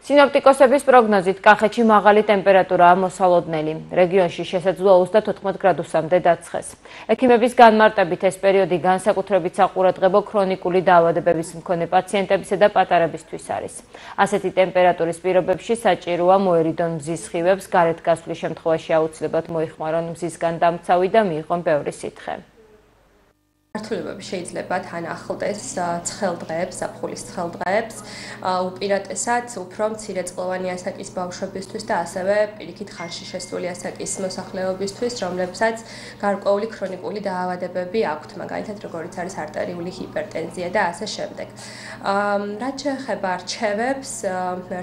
სინოპტიკოსების პროგნოზით კახეთში მაღალი ტემპერატურაა მოსალოდნელი. რეგიონში შესაძლოა 34 გრადუსამდე დაცხეს. ექიმების განმარტებით ეს პერიოდი განსაკუთრებით საყურადღებო ქრონიკული დაავადებების მქონე პაციენტებისა და პატარებისთვის არის. ასეთი ტემპერატურის პირობებში საჭიროა მოერიდონ მზის სხივებს, გარეთ გასვლის შემთხვევაში აუცილებლად მოიხმარონ მზისგან დამცავი და მიიღონ ბევრი სითხე. მართულებები შეიძლება თან ახლდეს ცხელ დღეებს, ზაფხულის ცხელ დღეებს, უპირატესად უფრო მცირეწყლოვანი ასაკის ბავშვებისთვის და ასევე პირიქით ხანში შესული ასაკის მოსახლეობისთვის, რომლებსაც გარკვეული ქრონიკული დაავადებები აქვთ, მაგალითად როგორიც არის არტერიული ჰიპერტენზია და ასე შემდეგ. რაც შეეხება რჩევებს,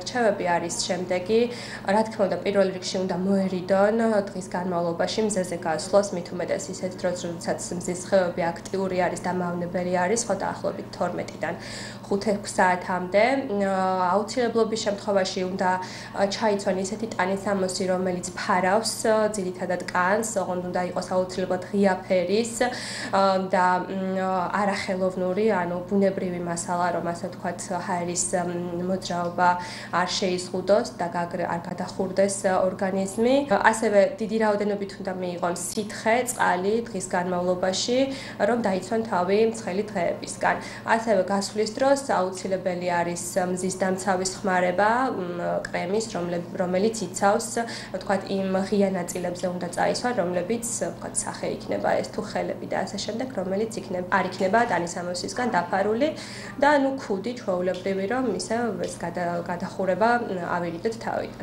რჩევები არის შემდეგი, რა თქმა უნდა, პირველ რიგში უნდა მოერიდონ დღის განმავლობაში მზეზე გასვლას, მით უმეტეს ისეთ დროს, როდესაც მზის სხივები აქტიურია არის და მავნებელი არის, ხო დაახლოებით 12-დან 5-6 საათამდე. აუცილებლობის შემთხვევაში უნდა ჩაიცვან ისეთი ტანისამოსი, რომელიც ფარავს, ძირითადად კანს, ოღონდ უნდა იყოს აუცილებლად ღია ფერის და არახელოვნური, ანუ ბუნებრივი მასალა, რომ ასე ვთქვათ, ჰაერის მოძრაობა არ შეიზღუდოს და არ გადახურდეს ორგანიზმი. ასევე დიდი რაოდენობით უნდა მიიღონ სითხე, წყალი დღის განმავლობაში, რომ დაიცვან თავი ცხელი დღეებისგან. ასევე გასვლის დროს აუცილებელი არის მზის დამცავის ხმარება, კრემის, რომელიც იცავს, ვთქვათ, იმ ღია ნაწილებზე უნდა წაისვან, რომლებიც, ვთქვათ, სახე იქნება ეს თუ ხელები და ასე შემდეგ, რომელიც არ იქნება ტანისამოსისგან დაფარული და ქუდი ჩვეულებრივი, რომ ისე გადახურება ავირიდეთ თავიდან.